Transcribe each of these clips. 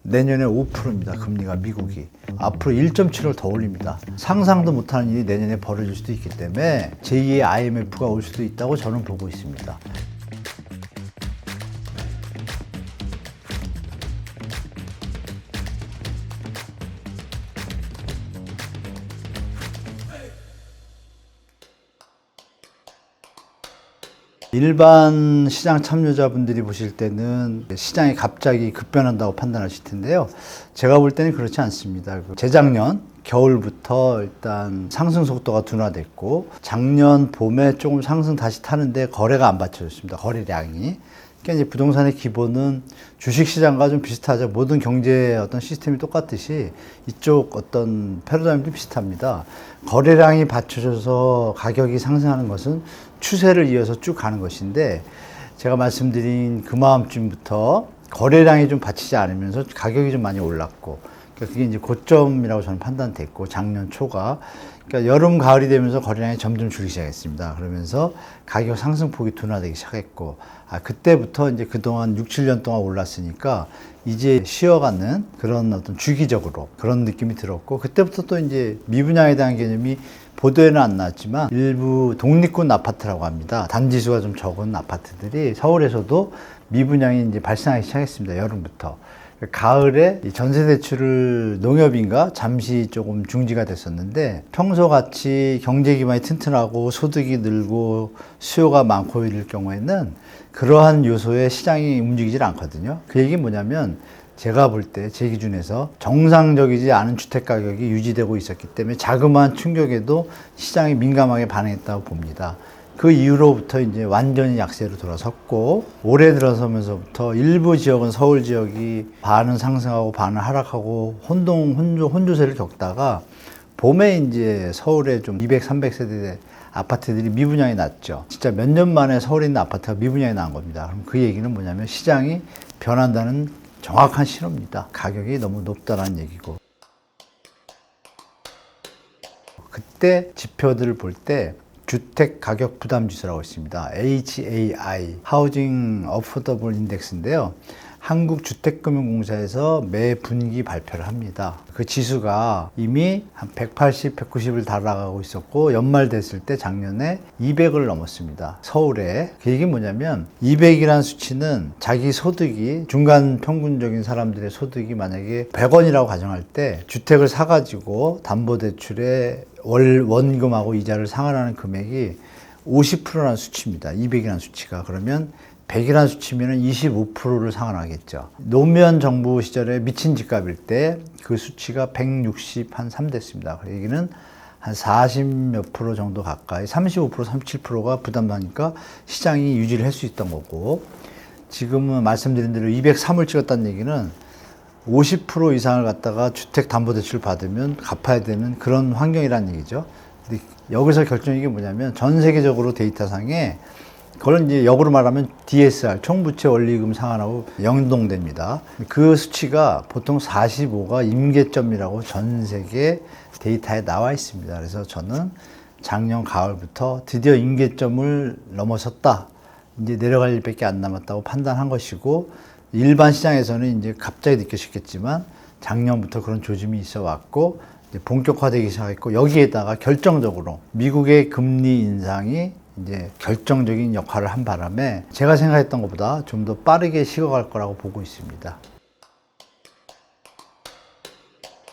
내년에 5%입니다. 금리가 미국이. 앞으로 1.7을 더 올립니다. 상상도 못하는 일이 내년에 벌어질 수도 있기 때문에 제2의 IMF가 올 수도 있다고 저는 보고 있습니다. 일반 시장 참여자분들이 보실 때는 시장이 갑자기 급변한다고 판단하실 텐데요. 제가 볼 때는 그렇지 않습니다. 재작년 겨울부터 일단 상승 속도가 둔화됐고 작년 봄에 조금 상승 다시 타는데 거래가 안 받쳐졌습니다. 거래량이. 그러니까 이제 부동산의 기본은 주식시장과 좀 비슷하죠. 모든 경제 어떤 시스템이 똑같듯이 이쪽 어떤 패러다임도 비슷합니다. 거래량이 받쳐져서 가격이 상승하는 것은 추세를 이어서 쭉 가는 것인데 제가 말씀드린 그 마음쯤부터 거래량이 좀 받치지 않으면서 가격이 좀 많이 올랐고 그러니까 그게 이제 고점이라고 저는 판단됐고 작년 초가 그러니까 여름 가을이 되면서 거래량이 점점 줄기 시작했습니다. 그러면서 가격 상승폭이 둔화되기 시작했고 그때부터 이제 그동안 6, 7년 동안 올랐으니까 이제 쉬어가는 그런 어떤 주기적으로 그런 느낌이 들었고 그때부터 또 이제 미분양에 대한 개념이 보도에는 안 나왔지만 일부 독립군 아파트라고 합니다. 단지수가 좀 적은 아파트들이 서울에서도 미분양이 이제 발생하기 시작했습니다. 여름부터. 가을에 전세 대출을 농협인가 잠시 조금 중지가 됐었는데 평소같이 경제 기반이 튼튼하고 소득이 늘고 수요가 많고 이럴 경우에는 그러한 요소에 시장이 움직이질 않거든요. 그 얘기는 뭐냐면 제가 볼 때 제 기준에서 정상적이지 않은 주택 가격이 유지되고 있었기 때문에 자그마한 충격에도 시장이 민감하게 반응했다고 봅니다. 그 이후로부터 이제 완전히 약세로 돌아섰고 올해 들어서면서부터 일부 지역은 서울 지역이 반은 상승하고 반은 하락하고 혼조세를 겪다가 봄에 이제 서울에 좀 200, 300세대 아파트들이 미분양이 났죠. 진짜 몇 년 만에 서울에 있는 아파트가 미분양이 난 겁니다. 그럼 그 얘기는 뭐냐면 시장이 변한다는 정확한 신호입니다. 가격이 너무 높다는 얘기고. 그때 지표들을 볼 때 주택 가격 부담 지수라고 있습니다. HAI, Housing Affordable Index인데요. 한국주택금융공사에서 매 분기 발표를 합니다. 그 지수가 이미 한 180, 190을 달아가고 있었고 연말 됐을 때 작년에 200을 넘었습니다. 서울에. 그 얘기는 뭐냐면 200이라는 수치는 자기 소득이 중간 평균적인 사람들의 소득이 만약에 100원이라고 가정할 때 주택을 사가지고 담보대출에 원금하고 이자를 상환하는 금액이 50%라는 수치입니다. 200이라는 수치가. 그러면 100이라는 수치면 25%를 상환하겠죠. 노무현 정부 시절에 미친 집값일 때 그 수치가 163 됐습니다. 그 얘기는 한 40 몇 프로 정도 가까이 35%, 37%가 부담하니까 시장이 유지를 할 수 있던 거고 지금은 말씀드린 대로 203을 찍었다는 얘기는 50% 이상을 갖다가 주택담보대출 받으면 갚아야 되는 그런 환경이라는 얘기죠. 근데 여기서 결정이 게 뭐냐면 전 세계적으로 데이터상에 그걸 이제 역으로 말하면 DSR, 총부채 원리금 상환하고 연동됩니다. 그 수치가 보통 45가 임계점이라고 전 세계 데이터에 나와 있습니다. 그래서 저는 작년 가을부터 드디어 임계점을 넘어섰다. 이제 내려갈 일밖에 안 남았다고 판단한 것이고 일반 시장에서는 이제 갑자기 느껴지겠지만 작년부터 그런 조짐이 있어 왔고 이제 본격화되기 시작했고 여기에다가 결정적으로 미국의 금리 인상이 이제 결정적인 역할을 한 바람에 제가 생각했던 것보다 좀 더 빠르게 식어갈 거라고 보고 있습니다.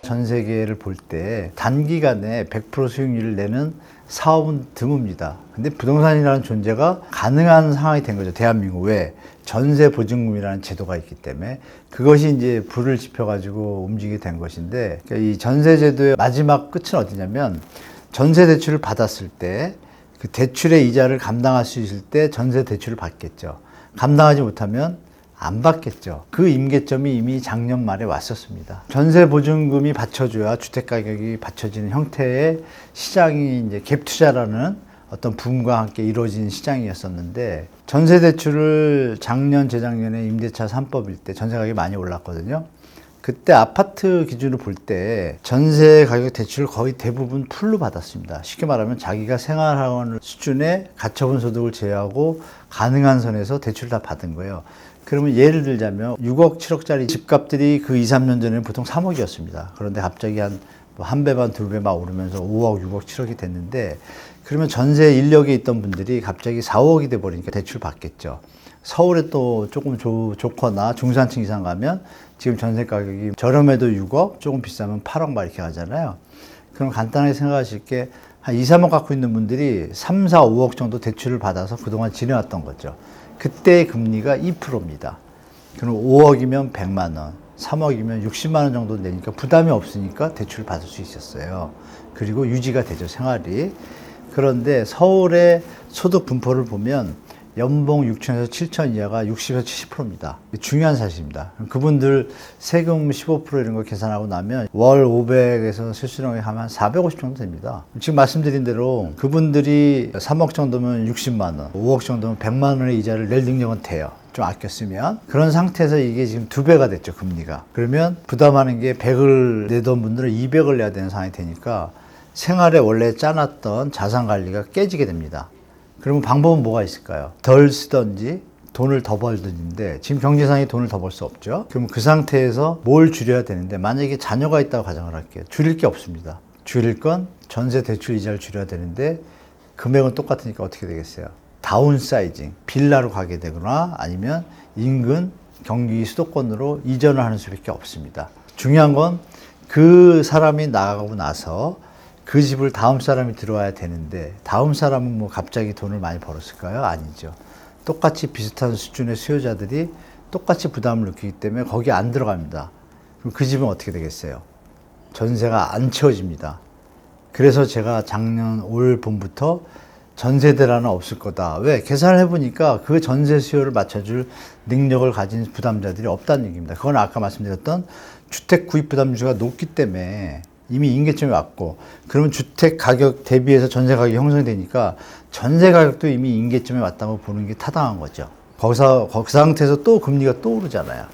전 세계를 볼 때 단기간에 100% 수익률을 내는 사업은 드뭅니다. 근데 부동산이라는 존재가 가능한 상황이 된 거죠. 대한민국 왜 전세 보증금이라는 제도가 있기 때문에 그것이 이제 불을 지펴가지고 움직이게 된 것인데 그러니까 이 전세 제도의 마지막 끝은 어디냐면 전세 대출을 받았을 때 그 대출의 이자를 감당할 수 있을 때 전세 대출을 받겠죠. 감당하지 못하면 안 받겠죠. 그 임계점이 이미 작년 말에 왔었습니다. 전세 보증금이 받쳐줘야 주택 가격이 받쳐지는 형태의 시장이 이제 갭 투자라는 어떤 붐과 함께 이루어진 시장이었었는데 전세 대출을 작년, 재작년에 임대차 3법일 때 전세 가격이 많이 올랐거든요. 그때 아파트 기준으로 볼 때 전세 가격 대출을 거의 대부분 풀로 받았습니다. 쉽게 말하면 자기가 생활하는 수준의 가처분 소득을 제외하고 가능한 선에서 대출을 다 받은 거예요. 그러면 예를 들자면 6억, 7억짜리 집값들이 그 2, 3년 전에는 보통 3억이었습니다. 그런데 갑자기 한 배만, 두 배 막 오르면서 5억, 6억, 7억이 됐는데 그러면 전세 인력에 있던 분들이 갑자기 4, 5억이 돼 버리니까 대출 받겠죠. 서울에 또 조금 좋거나 중산층 이상 가면 지금 전세 가격이 저렴해도 6억, 조금 비싸면 8억 막 이렇게 가잖아요. 그럼 간단하게 생각하실 게 한 2, 3억 갖고 있는 분들이 3, 4, 5억 정도 대출을 받아서 그동안 지내왔던 거죠. 그때 금리가 2%입니다. 그럼 5억이면 100만 원, 3억이면 60만 원 정도 내니까 부담이 없으니까 대출을 받을 수 있었어요. 그리고 유지가 되죠, 생활이. 그런데 서울의 소득 분포를 보면 연봉 6천에서 7천 이하가 60에서 70%입니다. 중요한 사실입니다. 그분들 세금 15% 이런 거 계산하고 나면 월 500에서 실수령액 하면 450 정도 됩니다. 지금 말씀드린 대로 그분들이 3억 정도면 60만 원, 5억 정도면 100만 원의 이자를 낼 능력은 돼요. 좀 아껴 쓰면. 그런 상태에서 이게 지금 2배가 됐죠, 금리가. 그러면 부담하는 게 100을 내던 분들은 200을 내야 되는 상황이 되니까 생활에 원래 짜놨던 자산 관리가 깨지게 됩니다. 그러면 방법은 뭐가 있을까요? 덜 쓰던지 돈을 더 벌든지인데 지금 경제상에 돈을 더 벌 수 없죠. 그럼 그 상태에서 뭘 줄여야 되는데 만약에 자녀가 있다고 가정을 할게요. 줄일 게 없습니다. 줄일 건 전세 대출 이자를 줄여야 되는데 금액은 똑같으니까 어떻게 되겠어요? 다운사이징, 빌라로 가게 되거나 아니면 인근 경기 수도권으로 이전을 하는 수밖에 없습니다. 중요한 건 그 사람이 나가고 나서 그 집을 다음 사람이 들어와야 되는데 다음 사람은 뭐 갑자기 돈을 많이 벌었을까요? 아니죠. 똑같이 비슷한 수준의 수요자들이 똑같이 부담을 느끼기 때문에 거기 안 들어갑니다. 그럼 그 집은 어떻게 되겠어요? 전세가 안 채워집니다. 그래서 제가 작년 올 봄부터 전세 대란은 없을 거다. 왜? 계산을 해보니까 그 전세 수요를 맞춰줄 능력을 가진 부담자들이 없다는 얘기입니다. 그건 아까 말씀드렸던 주택 구입 부담주가 높기 때문에 이미 임계점이 왔고, 그러면 주택 가격 대비해서 전세 가격이 형성이 되니까 전세 가격도 이미 임계점에 왔다고 보는 게 타당한 거죠. 거기서 그 상태에서 또 금리가 또 오르잖아요.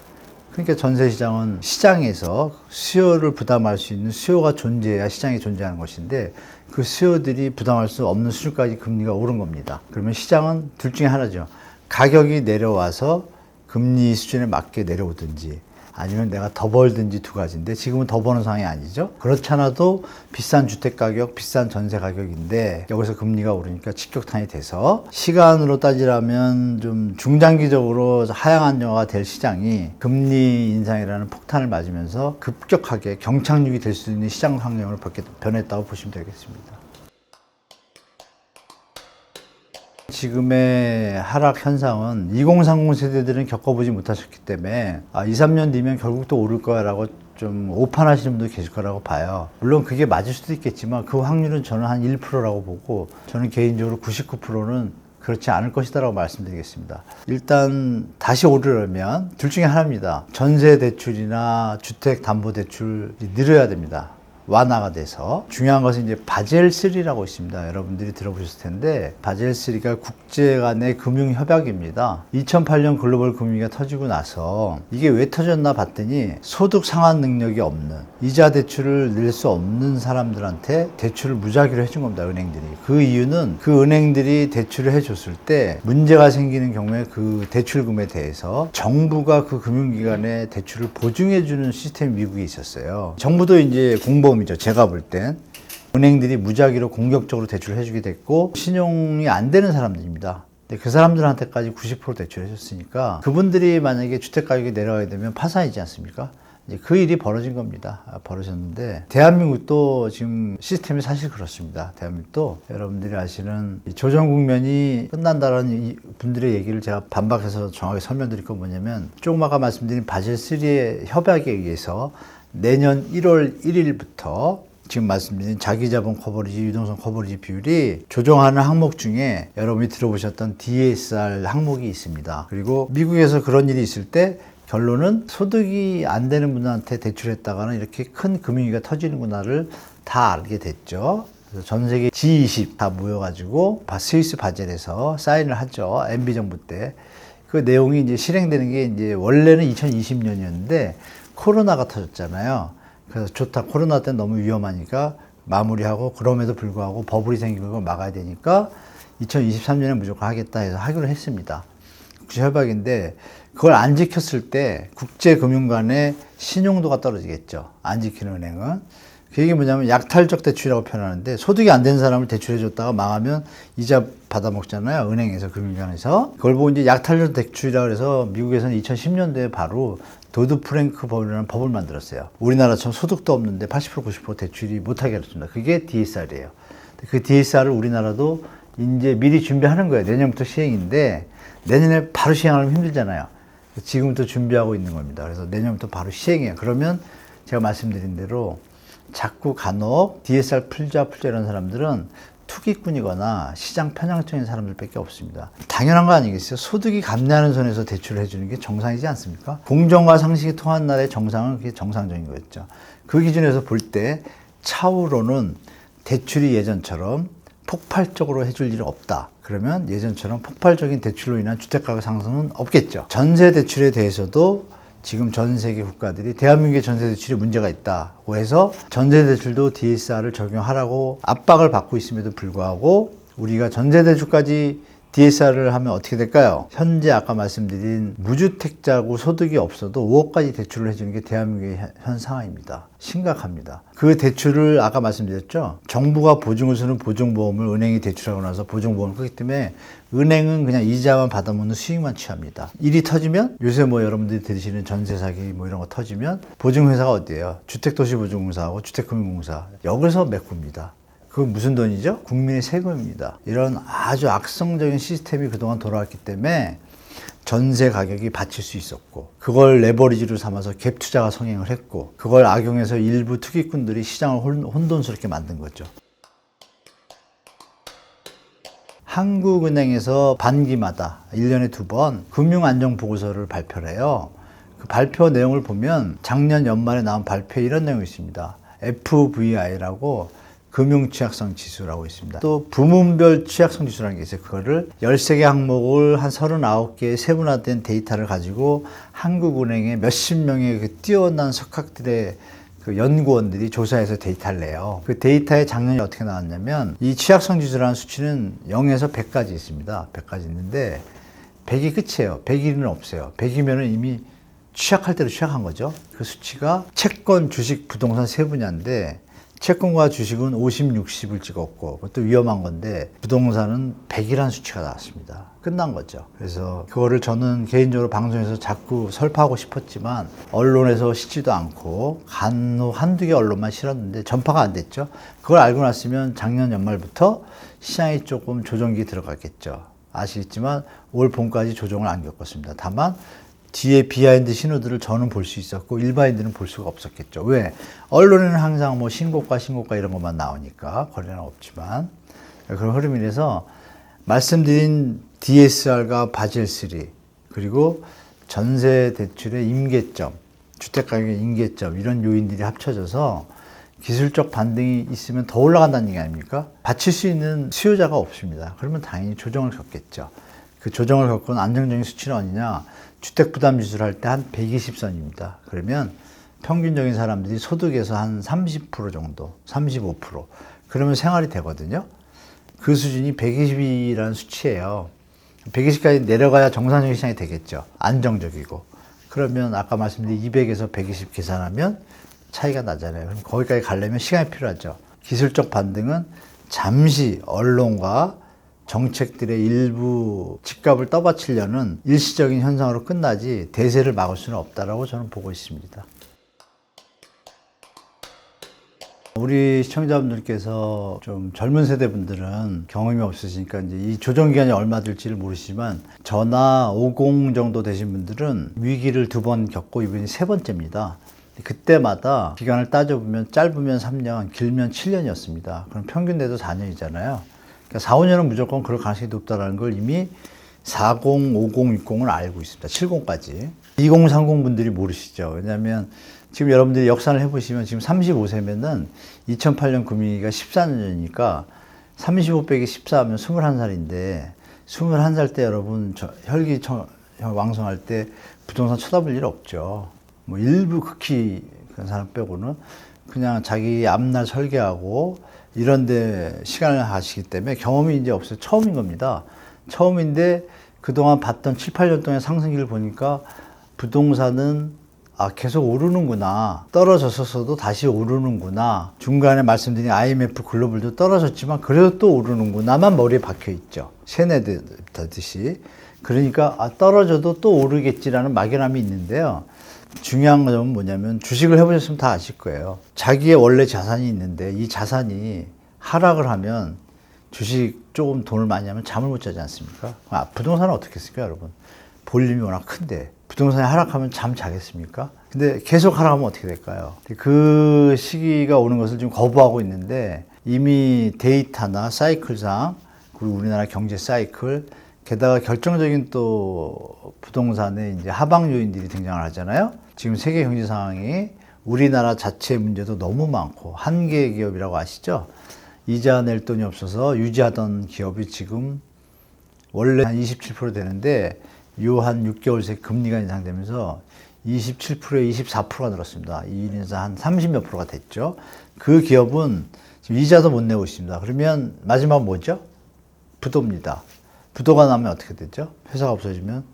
그러니까 전세 시장은 시장에서 수요를 부담할 수 있는 수요가 존재해야 시장이 존재하는 것인데 그 수요들이 부담할 수 없는 수준까지 금리가 오른 겁니다. 그러면 시장은 둘 중에 하나죠. 가격이 내려와서 금리 수준에 맞게 내려오든지 아니면 내가 더 벌든지 두 가지인데 지금은 더 버는 상황이 아니죠. 그렇지 않아도 비싼 주택 가격, 비싼 전세 가격인데 여기서 금리가 오르니까 직격탄이 돼서 시간으로 따지라면 좀 중장기적으로 하향 안정화가 될 시장이 금리 인상이라는 폭탄을 맞으면서 급격하게 경착륙이 될 수 있는 시장 환경으로 변했다고 보시면 되겠습니다. 지금의 하락 현상은 2030 세대들은 겪어보지 못하셨기 때문에 2, 3년 뒤면 결국 또 오를 거야라고 좀 오판하시는 분도 계실 거라고 봐요. 물론 그게 맞을 수도 있겠지만 그 확률은 저는 한 1%라고 보고 저는 개인적으로 99%는 그렇지 않을 것이다라고 말씀드리겠습니다. 일단 다시 오르려면 둘 중에 하나입니다. 전세 대출이나 주택 담보 대출이 늘어야 됩니다. 완화가 돼서. 중요한 것은 이제 바젤3라고 있습니다. 여러분들이 들어보셨을 텐데 바젤3가 국제 간의 금융협약입니다. 2008년 글로벌 금융위기가 터지고 나서 이게 왜 터졌나 봤더니 소득 상환 능력이 없는, 이자 대출을 낼 수 없는 사람들한테 대출을 무작위로 해준 겁니다. 은행들이. 그 이유는 그 은행들이 대출을 해줬을 때 문제가 생기는 경우에 그 대출금에 대해서 정부가 그 금융기관에 대출을 보증해주는 시스템이 미국에 있었어요. 정부도 이제 공범 이죠. 제가 볼 땐 은행들이 무작위로 공격적으로 대출을 해주게 됐고 신용이 안 되는 사람들입니다. 근데 그 사람들한테까지 90% 대출을 해줬으니까 그분들이 만약에 주택 가격이 내려가게 되면 파산이지 않습니까? 이제 그 일이 벌어진 겁니다. 벌어졌는데 대한민국도 지금 시스템이 사실 그렇습니다. 대한민국도 여러분들이 아시는 조정 국면이 끝난다는 분들의 얘기를 제가 반박해서 정확히 설명드릴 건 뭐냐면 조금 아까 말씀드린 바젤3의 협약에 의해서 내년 1월 1일부터 지금 말씀드린 자기자본 커버리지, 유동성 커버리지 비율이 조정하는 항목 중에 여러분이 들어보셨던 DSR 항목이 있습니다. 그리고 미국에서 그런 일이 있을 때 결론은 소득이 안 되는 분한테 대출했다가는 이렇게 큰 금융위기가 터지는구나를 다 알게 됐죠. 그래서 전 세계 G20 다 모여가지고 스위스 바젤에서 사인을 하죠. MB 정부 때. 그 내용이 이제 실행되는 게 이제 원래는 2020년이었는데 코로나가 터졌잖아요. 그래서 좋다. 코로나 때는 너무 위험하니까 마무리하고 그럼에도 불구하고 버블이 생기는 걸 막아야 되니까 2023년에 무조건 하겠다 해서 하기로 했습니다. 국제 협약인데 그걸 안 지켰을 때 국제금융간의 신용도가 떨어지겠죠. 안 지키는 은행은. 그 얘기 뭐냐면 약탈적 대출이라고 표현하는데 소득이 안 된 사람을 대출해줬다가 망하면 이자 받아먹잖아요. 은행에서, 금융기관에서. 그걸 보고 이제 약탈적 대출이라고 해서 미국에서는 2010년도에 바로 도드 프랭크 법이라는 법을 만들었어요. 우리나라처럼 소득도 없는데 80% 90% 대출이 못하게 해줬습니다. 그게 DSR이에요. 그 DSR을 우리나라도 이제 미리 준비하는 거예요. 내년부터 시행인데 내년에 바로 시행하면 힘들잖아요. 지금부터 준비하고 있는 겁니다. 그래서 내년부터 바로 시행해요. 그러면 제가 말씀드린 대로 자꾸 간혹 DSR 풀자 이런 사람들은 투기꾼이거나 시장 편향적인 사람들밖에 없습니다. 당연한 거 아니겠어요? 소득이 감내하는 선에서 대출을 해주는 게 정상이지 않습니까? 공정과 상식이 통한 나라의 정상은 그게 정상적인 거였죠. 그 기준에서 볼 때 차후로는 대출이 예전처럼 폭발적으로 해줄 일이 없다. 그러면 예전처럼 폭발적인 대출로 인한 주택가격 상승은 없겠죠. 전세 대출에 대해서도 지금 전 세계 국가들이 대한민국의 전세 대출에 문제가 있다고 해서 전세 대출도 DSR을 적용하라고 압박을 받고 있음에도 불구하고 우리가 전세 대출까지 DSR을 하면 어떻게 될까요? 현재 아까 말씀드린 무주택자고 소득이 없어도 5억까지 대출을 해주는 게 대한민국의 현 상황입니다. 심각합니다. 그 대출을 아까 말씀드렸죠. 정부가 보증을 쓰는 보증보험을 은행이 대출하고 나서 보증보험을 끄기 때문에 은행은 그냥 이자만 받아먹는 수익만 취합니다. 일이 터지면 요새 뭐 여러분들이 들으시는 전세 사기 뭐 이런 거 터지면 보증회사가 어디예요? 주택도시보증공사하고 주택금융공사 여기서 메꿉니다. 그건 무슨 돈이죠? 국민의 세금입니다. 이런 아주 악성적인 시스템이 그동안 돌아왔기 때문에 전세 가격이 받칠 수 있었고 그걸 레버리지로 삼아서 갭 투자가 성행을 했고 그걸 악용해서 일부 투기꾼들이 시장을 혼돈스럽게 만든 거죠. 한국은행에서 반기마다 1년에 2번 금융안정보고서를 발표를 해요. 그 발표 내용을 보면 작년 연말에 나온 발표에 이런 내용이 있습니다. FVI라고 금융 취약성 지수라고 있습니다. 또 부문별 취약성 지수라는 게 있어요. 그거를 13개 항목을 한 39개의 세분화된 데이터를 가지고 한국은행의 몇십 명의 그 뛰어난 석학들의 그 연구원들이 조사해서 데이터를 내요. 그 데이터에 작년에 어떻게 나왔냐면 이 취약성 지수라는 수치는 0에서 100까지 있습니다. 100까지 있는데 100이 끝이에요. 101은 없어요. 100이면 이미 취약할 대로 취약한 거죠. 그 수치가 채권, 주식, 부동산 세 분야인데 채권과 주식은 50, 60을 찍었고 그것도 위험한 건데 부동산은 100이라는 수치가 나왔습니다. 끝난 거죠. 그래서 그거를 저는 개인적으로 방송에서 자꾸 설파하고 싶었지만 언론에서 싣지도 않고 간혹 한두 개 언론만 실었는데 전파가 안 됐죠. 그걸 알고 났으면 작년 연말부터 시장이 조금 조정기 들어갔겠죠. 아시겠지만 올 봄까지 조정을 안 겪었습니다. 다만 뒤에 비하인드 신호들을 저는 볼 수 있었고 일반인들은 볼 수가 없었겠죠. 왜? 언론에는 항상 뭐 신고가 이런 것만 나오니까 거래는 없지만 그런 흐름이라서 말씀드린 DSR과 바젤3 그리고 전세 대출의 임계점, 주택가격의 임계점 이런 요인들이 합쳐져서 기술적 반등이 있으면 더 올라간다는 얘기 아닙니까? 받칠 수 있는 수요자가 없습니다. 그러면 당연히 조정을 겪겠죠. 그 조정을 겪은 안정적인 수치는 어디냐? 주택부담지수를 할 때 한 120선입니다. 그러면 평균적인 사람들이 소득에서 한 30% 정도, 35%. 그러면 생활이 되거든요. 그 수준이 120이라는 수치예요. 120까지 내려가야 정상적인 시장이 되겠죠. 안정적이고. 그러면 아까 말씀드린 200에서 120 계산하면 차이가 나잖아요. 그럼 거기까지 가려면 시간이 필요하죠. 기술적 반등은 잠시 언론과 정책들의 일부 집값을 떠받치려는 일시적인 현상으로 끝나지 대세를 막을 수는 없다라고 저는 보고 있습니다. 우리 시청자분들께서 좀 젊은 세대 분들은 경험이 없으시니까 이제 이 조정 기간이 얼마 될지를 모르시지만 저나 50 정도 되신 분들은 위기를 2번 겪고 이번이 3번째입니다. 그때마다 기간을 따져보면 짧으면 3년, 길면 7년이었습니다. 그럼 평균 내도 4년이잖아요. 그러니까 4, 5년은 무조건 그럴 가능성이 높다는 걸 이미 40, 50, 60을 알고 있습니다. 70까지. 20, 30 분들이 모르시죠. 왜냐하면 지금 여러분들이 역산을 해보시면 지금 35세면은 2008년 금융위기가 14년 전이니까 35 빼기 14 하면 21살인데 21살 때 여러분 혈기 왕성할 때 부동산 쳐다볼 일 없죠. 뭐 일부 극히 그런 사람 빼고는 그냥 자기 앞날 설계하고 이런 데 시간을 하시기 때문에 경험이 이제 없어요. 처음인 겁니다. 처음인데 그동안 봤던 7, 8년 동안의 상승기를 보니까 부동산은 계속 오르는구나. 떨어졌었어도 다시 오르는구나. 중간에 말씀드린 IMF 글로벌도 떨어졌지만 그래도 또 오르는구나만 머리에 박혀 있죠. 세뇌되듯이. 그러니까 떨어져도 또 오르겠지라는 막연함이 있는데요. 중요한 점은 뭐냐면 주식을 해보셨으면 다 아실 거예요. 자기의 원래 자산이 있는데 이 자산이 하락을 하면 주식 조금 돈을 많이 하면 잠을 못 자지 않습니까? 부동산은 어떻게 했을까 여러분? 볼륨이 워낙 큰데 부동산이 하락하면 잠 자겠습니까? 근데 계속 하락하면 어떻게 될까요? 그 시기가 오는 것을 좀 거부하고 있는데 이미 데이터나 사이클상 그리고 우리나라 경제 사이클 게다가 결정적인 또 부동산의 이제 하방 요인들이 등장을 하잖아요. 지금 세계 경제 상황이 우리나라 자체 문제도 너무 많고 한계 기업이라고 아시죠? 이자 낼 돈이 없어서 유지하던 기업이 지금 원래 한 27% 되는데 요 한 6개월 새 금리가 인상되면서 27%에 24%가 늘었습니다. 이인에서 한 30몇 프로가 됐죠. 그 기업은 지금 이자도 못 내고 있습니다. 그러면 마지막 뭐죠? 부도입니다. 부도가 나면 어떻게 되죠? 회사가 없어지면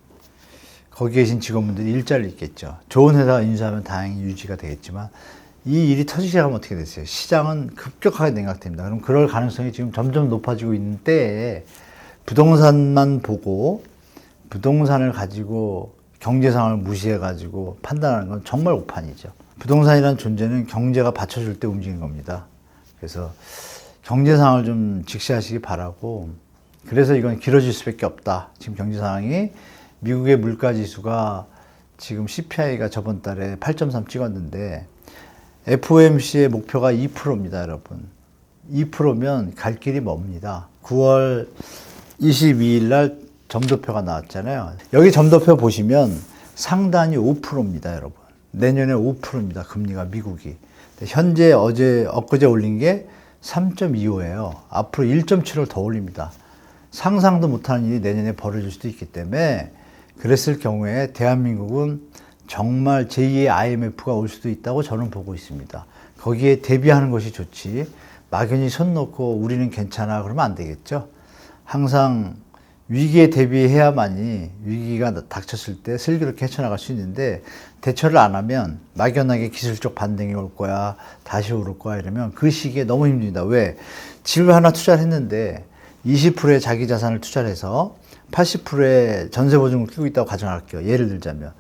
거기 계신 직원분들이 일자리를 잃겠죠. 좋은 회사가 인수하면 다행히 유지가 되겠지만 이 일이 터지기 시작하면 어떻게 됐어요? 시장은 급격하게 냉각됩니다. 그럼 그럴 가능성이 지금 점점 높아지고 있는 때에 부동산만 보고 부동산을 가지고 경제 상황을 무시해가지고 판단하는 건 정말 오판이죠. 부동산이라는 존재는 경제가 받쳐줄 때 움직이는 겁니다. 그래서 경제 상황을 좀 직시하시기 바라고 그래서 이건 길어질 수밖에 없다. 지금 경제 상황이 미국의 물가 지수가 지금 CPI가 저번 달에 8.3 찍었는데 FOMC의 목표가 2%입니다, 여러분. 2%면 갈 길이 멉니다. 9월 22일 날 점도표가 나왔잖아요. 여기 점도표 보시면 상단이 5%입니다, 여러분. 내년에 5%입니다, 금리가 미국이. 현재 엊그제 올린 게 3.25예요. 앞으로 1.75를 더 올립니다. 상상도 못하는 일이 내년에 벌어질 수도 있기 때문에 그랬을 경우에 대한민국은 정말 제2의 IMF가 올 수도 있다고 저는 보고 있습니다. 거기에 대비하는 것이 좋지 막연히 손 놓고 우리는 괜찮아 그러면 안 되겠죠. 항상 위기에 대비해야만이 위기가 닥쳤을 때 슬기롭게 헤쳐나갈 수 있는데 대처를 안 하면 막연하게 기술적 반등이 올 거야 다시 오를 거야 이러면 그 시기에 너무 힘듭니다. 왜? 집을 하나 투자를 했는데 20%의 자기 자산을 투자를 해서 80%의 전세보증을 끼고 있다고 가정할게요. 예를 들자면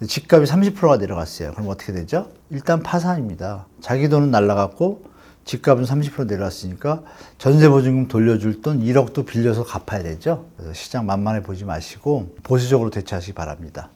집값이 30%가 내려갔어요. 그럼 어떻게 되죠? 일단 파산입니다. 자기 돈은 날라갔고 집값은 30% 내려왔으니까 전세보증금 돌려줄 돈 1억도 빌려서 갚아야 되죠. 그래서 시장 만만해 보지 마시고 보수적으로 대처하시기 바랍니다.